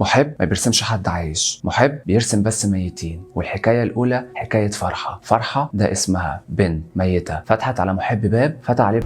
محب ما بيرسمش حد عايش، محب بيرسم بس ميتين. والحكاية الأولى حكاية فرحة. فرحة ده اسمها بنت ميتة فتحت على محب باب، فتح عليه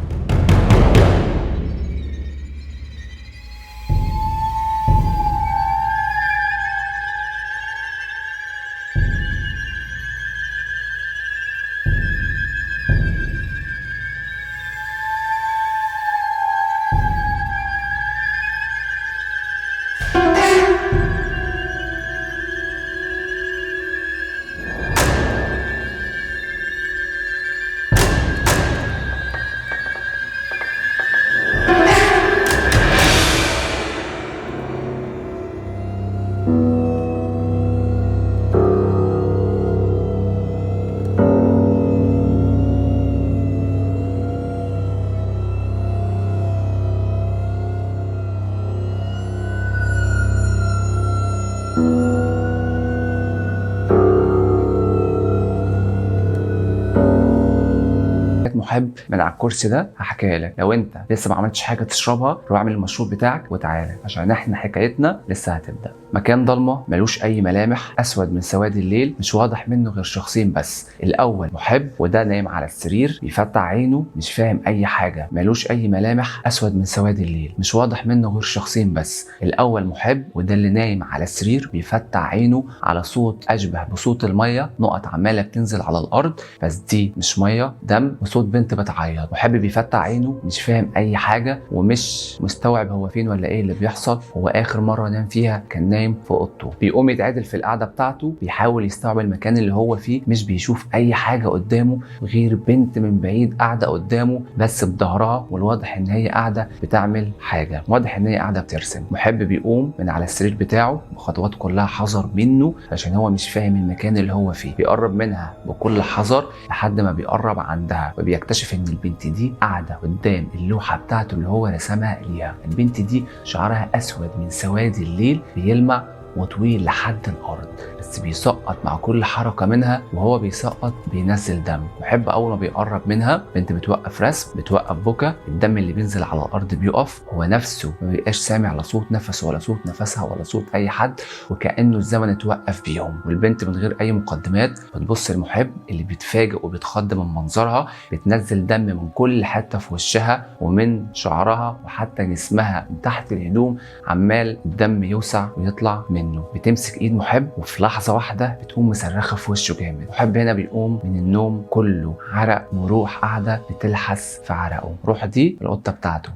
محب من على الكرسي ده. هحكيها لك، لو انت لسه ما عملتش حاجه تشربها روح اعمل المشروب بتاعك وتعالى، عشان احنا حكايتنا لسه هتبدا. مكان ضلمه ملوش اي ملامح، اسود من سواد الليل، مش واضح منه غير شخصين بس. الاول محب وده نايم على السرير بيفتح عينه مش فاهم اي حاجه، ملوش اي ملامح، اسود من سواد الليل، مش واضح منه غير شخصين بس. الاول محب وده اللي نايم على السرير بيفتح عينه على صوت اشبه بصوت الميه، نقط عماله بتنزل على الارض بس دي مش ميه، دم وصوت بنت بتعيط. محب بيفتح عينه مش فاهم اي حاجه ومش مستوعب هو فين ولا ايه اللي بيحصل. هو اخر مره نام فيها كان نايم في اوضته. بيقوم يتعدل في القعده بتاعته، بيحاول يستوعب المكان اللي هو فيه، مش بيشوف اي حاجه قدامه غير بنت من بعيد قاعده قدامه بس بظهرها، والواضح ان هي قاعده بتعمل حاجه، واضح ان هي قاعده بترسم. محب بيقوم من على السرير بتاعه بخطوات كلها حذر منه عشان هو مش فاهم المكان اللي هو فيه. بيقرب منها بكل حذر لحد ما بيقرب عندها وبيكتشف ان البنت دي قاعده قدام اللوحه بتاعته اللي هو رسمها ليها. البنت دي شعرها اسود من سواد الليل بيلمع وطويل لحد الارض، بس بيسقط مع كل حركه منها، وهو بيسقط بينزل دم. محب اول ما بيقرب منها بنت بتوقف رسم، بتوقف بكا، الدم اللي بينزل على الارض بيقف، هو نفسه ما بيبقاش سامع لا صوت نفسه ولا صوت نفسها ولا صوت اي حد، وكانه الزمن اتوقف بيهم. والبنت من غير اي مقدمات بتبص لمحب اللي بيتفاجئ وبيتخض من منظرها، بتنزل دم من كل حته في وشها ومن شعرها وحتى جسمها من تحت الهدوم، عمال الدم يوسع ويطلع منه. بتمسك ايد محب وفي لحظه واحده بتقوم مصرخه في وشه جامد. محب هنا بيقوم من النوم كله عرق وروح قاعده بتلحس في عرقه. روح دي القطه بتاعته،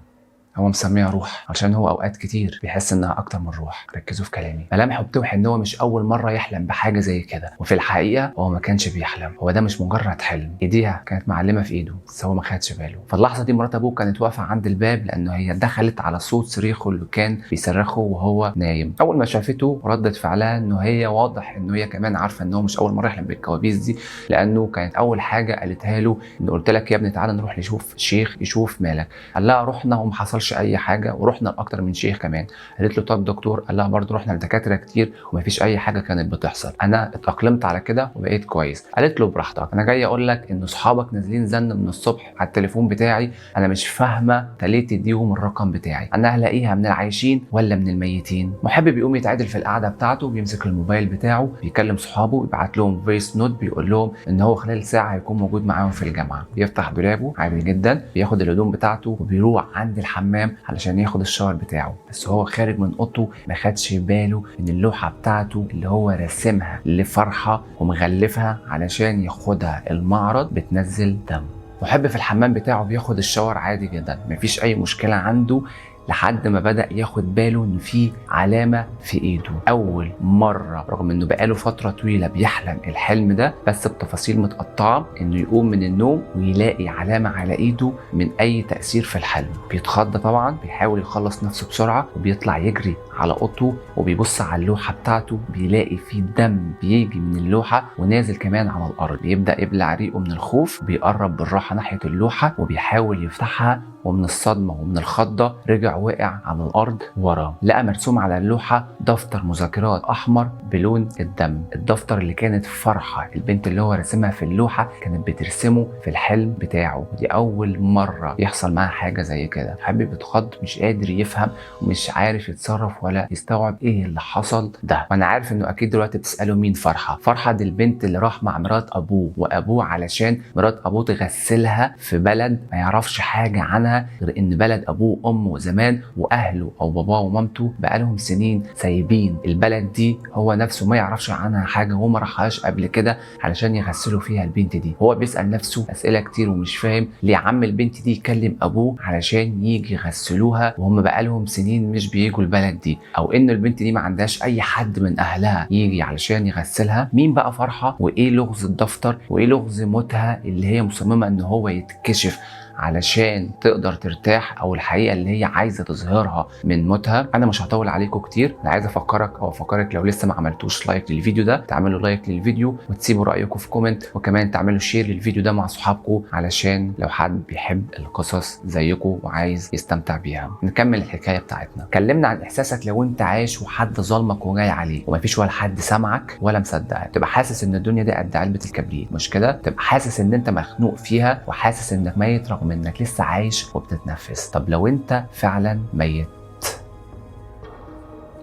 هو مسميها روح عشان هو اوقات كتير بيحس انها اكتر من روح. ركزوا في كلامي، ملامحه بتوحي ان هو مش اول مره يحلم بحاجه زي كده، وفي الحقيقه هو ما كانش بيحلم، هو ده مش مجرد حلم. ايديها كانت معلمه في ايده بس هو ما خدش باله. في اللحظه دي مرات ابوه كانت واقفه عند الباب لانه هي دخلت على صوت صريخه اللي كان بيصرخه وهو نايم. اول ما شافته ردت فعلها انه هي واضح انه هي كمان عارفه ان هو مش اول مره يحلم بالكوابيس دي، لانه كانت اول حاجه قالتها له ان قلت لك يا ابني تعالى نروح نشوف شيخ يشوف مالك. قال لها رحنا وما حصلش اي حاجه، ورحنا لاكتر من شيخ كمان. قالت له طب دكتور؟ قال لها برضه رحنا لدكاتره كتير ومفيش اي حاجه كانت بتحصل، انا اتاقلمت على كده وبقيت كويس. قالت له براحتك، انا جاي اقول لك ان اصحابك نازلين زن من الصبح على التليفون بتاعي، انا مش فاهمه انت ليه تديهم الرقم بتاعي، انا هلاقيها من العايشين ولا من الميتين؟ محب بيقوم يتعدل في القعده بتاعته، بيمسك الموبايل بتاعه بيكلم صحابه، بيبعت لهم فويس نوت بيقول لهم ان هو خلال ساعه هيكون موجود معاهم في الجامعه. بيفتح دولابه عادي جدا، بياخد الهدوم بتاعته وبيروح عند الحمام علشان ياخد الشاور بتاعه. بس هو خارج من اوضته ما خدش باله ان اللوحه بتاعته اللي هو راسمها لفرحه ومغلفها علشان ياخدها المعرض بتنزل دم. محب في الحمام بتاعه بياخد الشاور عادي جدا، مفيش اي مشكله عنده، لحد ما بدأ ياخد باله ان في علامة في ايده. اول مرة رغم انه بقاله فترة طويلة بيحلم الحلم ده بس بتفاصيل متقطعة، انه يقوم من النوم ويلاقي علامة على ايده من اي تأثير في الحلم. بيتخض طبعا، بيحاول يخلص نفسه بسرعة وبيطلع يجري على اوضته وبيبص على اللوحة بتاعته، بيلاقي في دم بيجي من اللوحة ونازل كمان على الارض. بيبدأ يبلع ريقه من الخوف، بيقرب بالراحة ناحية اللوحة وبيحاول يفتحها، ومن الصدمة ومن الخضة رجع وقع على الأرض وراه. لقى مرسوم على اللوحة دفتر مذكرات أحمر بلون الدم، الدفتر اللي كانت فرحة البنت اللي هو رسمها في اللوحة كانت بترسمه في الحلم بتاعه. ودي أول مرة يحصل معاها حاجة زي كده. حبيب بيتخض، مش قادر يفهم ومش عارف يتصرف ولا يستوعب ايه اللي حصل ده. وانا عارف انه اكيد دلوقتي بتسالوا مين فرحه. فرحه دي البنت اللي راح مع مرات ابوه وابوه علشان مرات ابوه تغسلها في بلد ما يعرفش حاجه عنها غير ان بلد ابوه وامه زمان واهله او باباه ومامته بقالهم سنين سايبين البلد دي، هو نفسه ما يعرفش عنها حاجه وما راحهاش قبل كده علشان يغسلوا فيها البنت دي. هو بيسال نفسه اسئله كتير ومش فاهم ليه عم البنت دي يكلم ابوه علشان يجي يغسلوها وهم بقالهم سنين مش بييجوا البلد دي، او ان البنت دي ما عندهاش اي حد من اهلها يجي علشان يغسلها. مين بقى فرحه وايه لغز الدفتر وايه لغز موتها اللي هي مصممه ان هو يتكشف علشان تقدر ترتاح، او الحقيقه اللي هي عايزه تظهرها من موتها؟ انا مش هطول عليكم كتير، انا عايز افكرك لو لسه ما عملتوش لايك للفيديو ده تعملوا لايك للفيديو وتسيبوا رايكم في كومنت، وكمان تعملوا شير للفيديو ده مع صحابكم علشان لو حد بيحب القصص زيكم وعايز يستمتع بيها. نكمل الحكايه بتاعتنا. اتكلمنا عن احساسك لو انت عايش وحد ظلمك وجاي عليك ومفيش ولا حد سمعك ولا مصدقك، تبقى حاسس ان الدنيا دي قد علبه الكبريت، مش كده؟ تبقى حاسس ان انت مخنوق فيها وحاسس انك ميت رغم انك لسه عايش وبتتنفس. طب لو انت فعلا ميت،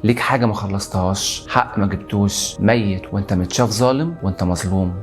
ليك حاجه ما خلصتهاش، حق ما جبتوش، ميت وانت متشاف ظالم وانت مظلوم.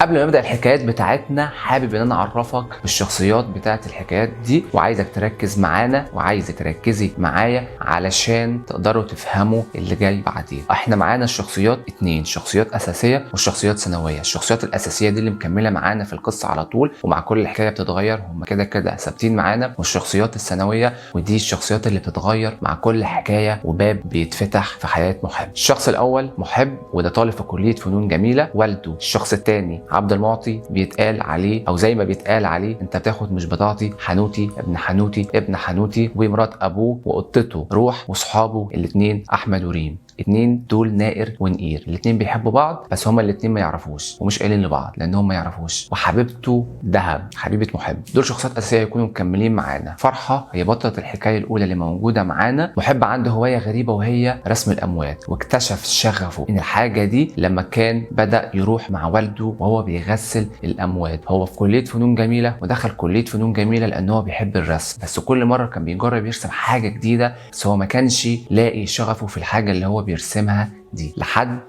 قبل ما نبدا الحكايات بتاعتنا حابب ان انا اعرفك بالشخصيات بتاعت الحكايات دي، وعايزك تركز معانا وعايزك تركزي معايا علشان تقدروا تفهموا اللي جاي بعدين. احنا معانا الشخصيات 2 شخصيات اساسيه وشخصيات ثانويه. الشخصيات الاساسيه دي اللي مكمله معانا في القصه على طول ومع كل الحكايه بتتغير، هم كده كده ثابتين معانا، والشخصيات الثانويه ودي الشخصيات اللي بتتغير مع كل حكايه وباب بيتفتح في حياه محب. الشخص الاول محب، وده طالب في كليه فنون جميله والده. الشخص الثاني عبد المعطي، بيتقال عليه او زي ما بيتقال عليه انت بتاخد مش بطاطي، حنوتي ابن حنوتي ابن حنوتي، ومرات ابوه وقطته روح، واصحابه الاثنين احمد وريم. اتنين دول نائر ونقير، الاتنين بيحبوا بعض بس هما الاتنين ما يعرفوش ومش قايلين لبعض لانهم ما يعرفوش. وحبيبته دهب حبيبه محب. دول شخصيات اساسيه يكونوا مكملين معانا. فرحه هي بطله الحكايه الاولى اللي موجوده معانا. محب عنده هوايه غريبه وهي رسم الاموات، واكتشف شغفه ان الحاجه دي لما كان بدا يروح مع والده وهو بيغسل الاموات. هو في كليه فنون جميله ودخل كليه فنون جميله لان هو بيحب الرسم، بس كل مره كان بيجرب يرسم حاجه جديده بس هو ما كانش لاقي شغفه في الحاجه اللي هو بيرسمها دي، لحد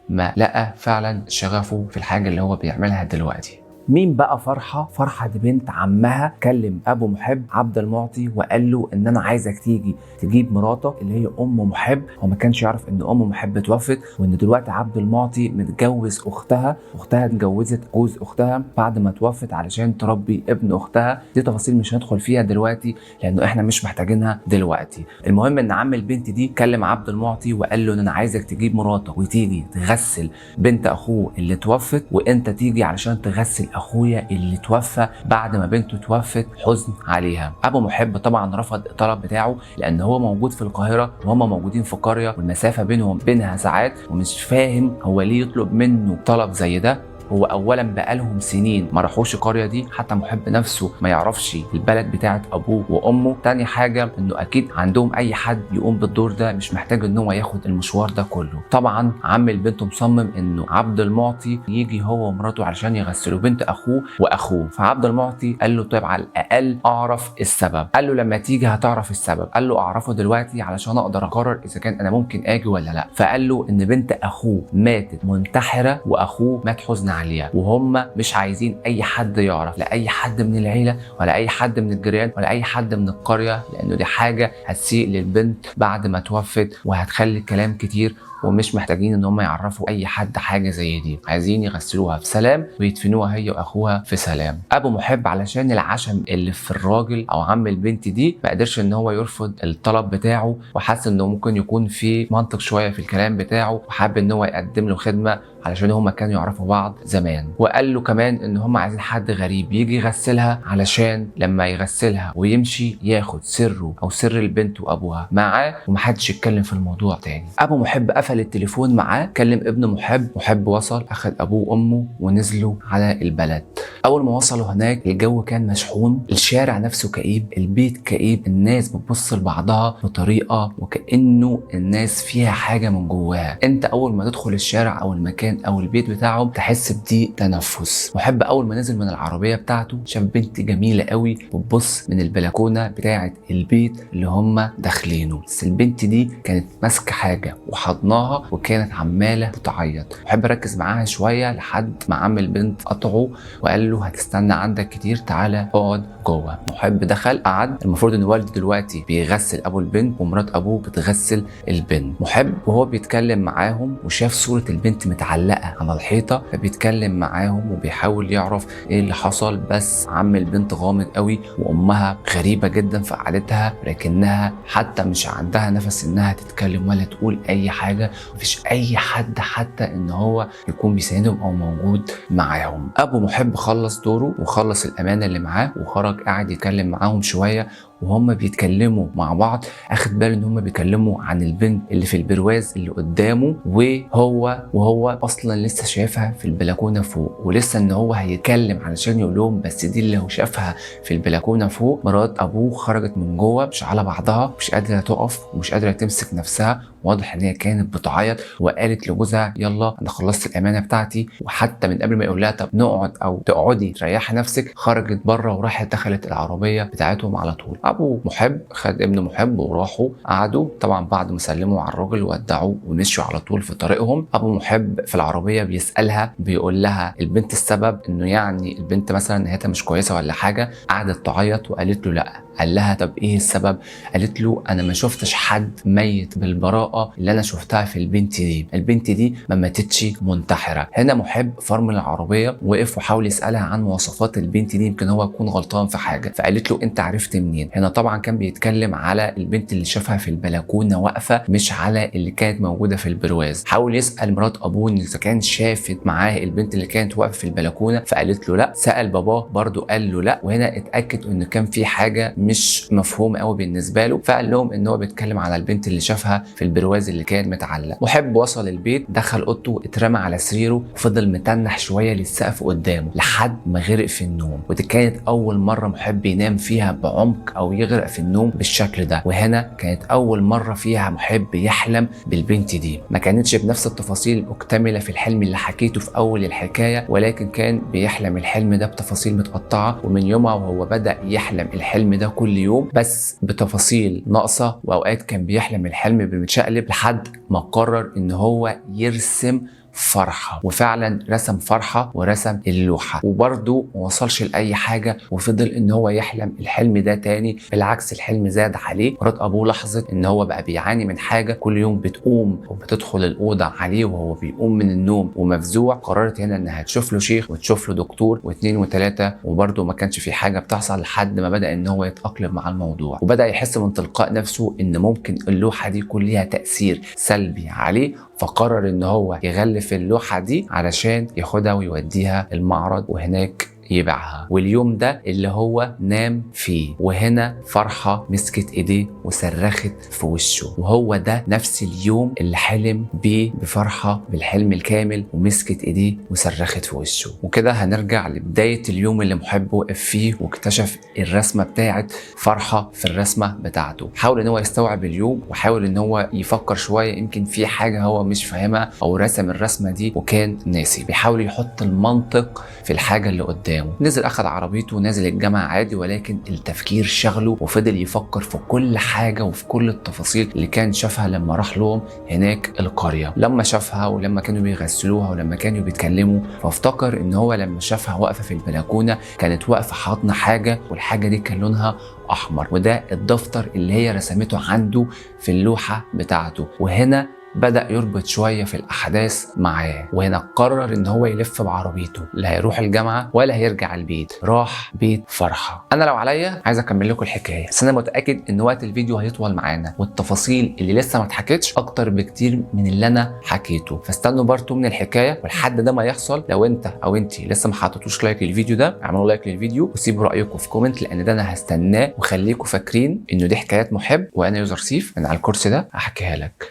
ما لقى فعلا شغفه في الحاجه اللي هو بيعملها دلوقتي. مين بقى فرحه؟ فرحه دي بنت عمها. كلم ابو محب عبد المعطي وقال له ان انا عايزك تيجي تجيب مراتك اللي هي ام محب. هو ما كانش يعرف ان ام محب اتوفت وان دلوقتي عبد المعطي متجوز اختها اتجوزت جوز اختها بعد ما توفت علشان تربي ابن اختها. دي تفاصيل مش هندخل فيها دلوقتي لانه احنا مش محتاجينها دلوقتي. المهم ان عم البنت دي كلم عبد المعطي وقال له ان انا عايزك تجيب مراتك وتيجي تغسل بنت اخوه اللي توفت، وانت تيجي علشان تغسل اخويا اللي توفى بعد ما بنته توفت حزن عليها. ابو محب طبعا رفض الطلب بتاعه لان هو موجود في القاهره وهم موجودين في قريه والمسافه بينها ساعات، ومش فاهم هو ليه يطلب منه طلب زي ده. هو اولا بقالهم سنين ما راحوش القريه دي، حتى محب نفسه ما يعرفش البلد بتاعت ابوه وامه. تاني حاجه انه اكيد عندهم اي حد يقوم بالدور ده، مش محتاج ان هو ياخد المشوار ده كله. طبعا عم البنت مصمم انه عبد المعطي يجي هو ومراته علشان يغسلوا بنت اخوه. فعبد المعطي قال له طيب على الاقل اعرف السبب. قال له لما تيجي هتعرف السبب. قال له اعرفه دلوقتي علشان اقدر اقرر اذا كان انا ممكن اجي ولا لا. فقال له ان بنت اخوه ماتت منتحره واخوه مات حزن عليها، وهم مش عايزين اي حد يعرف، لا اي حد من العيله ولا اي حد من الجيران ولا اي حد من القريه، لانه دي حاجه هتسيء للبنت بعد ما توفت وهتخلي الكلام كتير، ومش محتاجين ان هم يعرفوا اي حد حاجه زي دي. عايزين يغسلوها في سلام ويدفنوها هي واخوها في سلام. ابو محب علشان العشم اللي في الراجل او عم البنت دي ما قدرش ان هو يرفض الطلب بتاعه، وحس انه ممكن يكون في منطق شويه في الكلام بتاعه، وحب ان هو يقدم له خدمه علشان هما كانوا يعرفوا بعض زمان. وقال له كمان ان هما عايزين حد غريب يجي يغسلها علشان لما يغسلها ويمشي ياخد سره او سر البنت وابوها معاه ومحدش يتكلم في الموضوع تاني. ابو محب قفل التليفون معاه، كلم ابن محب وصل، اخد ابوه وامه ونزلوا على البلد. اول ما وصلوا هناك الجو كان مشحون، الشارع نفسه كئيب، البيت كئيب، الناس بتبص لبعضها بطريقه وكانه الناس فيها حاجه من جواها. انت اول ما تدخل الشارع او المكان المكان او البيت بتاعهم تحس بضيق تنفس. محب اول ما نزل من العربيه بتاعته شاف بنت جميله قوي بتبص من البلكونه بتاعه البيت اللي هم داخلينه، بس البنت دي كانت ماسكه حاجه وحضناها وكانت عماله بتعيط. محب ركز معاها شويه لحد ما عم البنت قطعه وقال له هتستنى عندك كتير، تعالى اقعد جوه. محب دخل قعد. المفروض ان والده دلوقتي بيغسل ابو البنت ومرات ابوه بتغسل البنت. محب وهو بيتكلم معاهم وشاف صوره البنت متعلقه على الحيطه، فبيتكلم معاهم وبيحاول يعرف ايه اللي حصل، بس عم البنت غامض قوي وامها غريبه جدا في قعدتها، لكنها حتى مش عندها نفس انها تتكلم ولا تقول اي حاجه، مفيش اي حد حتى ان هو يكون بيساندهم او موجود معاهم. ابو محب خلص دوره وخلص الامانه اللي معاه وخرج قاعد يتكلم معاهم شويه، وهم بيتكلموا مع بعض اخد باله ان هم بيتكلموا عن البنت اللي في البرواز اللي قدامه، وهو اصلا لسه شايفها في البلكونه فوق، ولسه ان هو هيتكلم علشان يقول لهم بس دي اللي هو شافها في البلكونه فوق. مرات ابوه خرجت من جوه مش على بعضها، مش قادره تقف ومش قادره تمسك نفسها، واضح ان هي كانت بتعيط، وقالت لجوزها يلا انا خلصت الامانه بتاعتي. وحتى من قبل ما يقول لها طب نقعد او تقعدي تريحي نفسك، خرجت بره وراحت دخلت العربيه بتاعتهم على طول. ابو محب خد ابن محب وراحوا قعدوا، طبعا بعد ما سلموا على الراجل وودعوه ومشوا على طول في طريقهم. ابو محب في العربيه بيسالها بيقول لها البنت السبب انه يعني البنت مثلا نهايتها مش كويسه ولا حاجه، قعدت تعيط وقالت له لا. قال لها طب ايه السبب؟ قالت له انا ما شفتش حد ميت بالبراءه اللي انا شفتها في البنت دي، البنت دي ما ماتتش منتحره. هنا محب فرمل العربيه وقف وحاول يسالها عن مواصفات البنت دي، يمكن هو يكون غلطان في حاجه. فقالت له انت عرفت منين؟ هنا طبعا كان بيتكلم على البنت اللي شافها في البلكونه واقفه، مش على اللي كانت موجوده في البرواز. حاول يسال مرات ابوه ان اذا كان شافت معاه البنت اللي كانت واقفه في البلكونه، فقالت له لا. سال باباه برضو قال له لا، وهنا اتاكد ان كان في حاجه مش مفهوم قوي بالنسبه له، فقال لهم ان هو بيتكلم على البنت اللي شافها في البرواز اللي كان متعلق. محب وصل البيت، دخل اوضته، اترمى على سريره وفضل متنح شويه للسقف قدامه لحد ما غرق في النوم. ودي كانت اول مره محب ينام فيها بعمق او يغرق في النوم بالشكل ده، وهنا كانت اول مره فيها محب يحلم بالبنت دي. ما كانتش بنفس التفاصيل المكتمله في الحلم اللي حكيته في اول الحكايه، ولكن كان بيحلم الحلم ده بتفاصيل متقطعه، ومن يومها وهو بدا يحلم الحلم ده كل يوم بس بتفاصيل ناقصه، واوقات كان بيحلم الحلم بالمتشقلب لحد ما قرر ان هو يرسم فرحة. وفعلا رسم فرحة ورسم اللوحة، وبرضه ما وصلش لأي حاجة وفضل ان هو يحلم الحلم ده تاني. بالعكس الحلم زاد عليه. مرات ابوه لاحظت ان هو بقى بيعاني من حاجة، كل يوم بتقوم وبتدخل الأوضة عليه وهو بيقوم من النوم ومفزوع. قررت هنا انها تشوف له شيخ وتشوف له دكتور واثنين وثلاثة، وبرضه ما كانش في حاجة بتحصل لحد ما بدأ ان هو يتأقلم مع الموضوع، وبدأ يحس من تلقاء نفسه ان ممكن اللوحة دي يكون ليها تأثير سلبي عليه. فقرر ان هو يغلف اللوحة دي علشان ياخدها ويوديها المعرض وهناك يبيعها. واليوم ده اللي هو نام فيه، وهنا فرحة مسكت ايديه وصرخت في وشه، وهو ده نفس اليوم اللي حلم بيه بفرحة بالحلم الكامل ومسكت ايديه وصرخت في وشه. وكده هنرجع لبداية اليوم اللي محب وقف فيه واكتشف الرسمة بتاعت فرحة في الرسمة بتاعته. حاول ان هو يستوعب اليوم وحاول ان هو يفكر شوية، يمكن في حاجة هو مش فاهمها او رسم الرسمة دي وكان ناسي. بيحاول يحط المنطق في الحاجة اللي قدامه. نزل اخذ عربيته ونازل الجامعة عادي، ولكن التفكير شغله وفضل يفكر في كل حاجة وفي كل التفاصيل اللي كان شافها لما راح لهم هناك القرية، لما شافها ولما كانوا بيغسلوها ولما كانوا بيتكلموا. فافتكر ان هو لما شافها واقفة في البلكونة كانت واقفة حاضنة حاجة، والحاجة دي كان لونها احمر، وده الدفتر اللي هي رسمته عنده في اللوحة بتاعته. وهنا بدأ يربط شوية في الأحداث معاه، وهنا قرر إن هو يلف بعربيته، لا هيروح الجامعة ولا هيرجع البيت، راح بيت فرحة. أنا لو عليا عايز أكمل لكم الحكاية، بس أنا متأكد إن وقت الفيديو هيطول معانا والتفاصيل اللي لسه ما اتحكتش أكتر بكتير من اللي أنا حكيته، فاستنوا برضو من الحكاية. ولحد ده ما يحصل، لو أنت أو أنتي لسه ما حطيتوش لايك للفيديو ده، اعملوا لايك للفيديو وسيبوا رأيكم في كومنت، لأن ده أنا هستناه. وخليكم فاكرين إنه دي حكايات محب، وأنا يوزر سيف من على الكرسي ده هحكيها لك.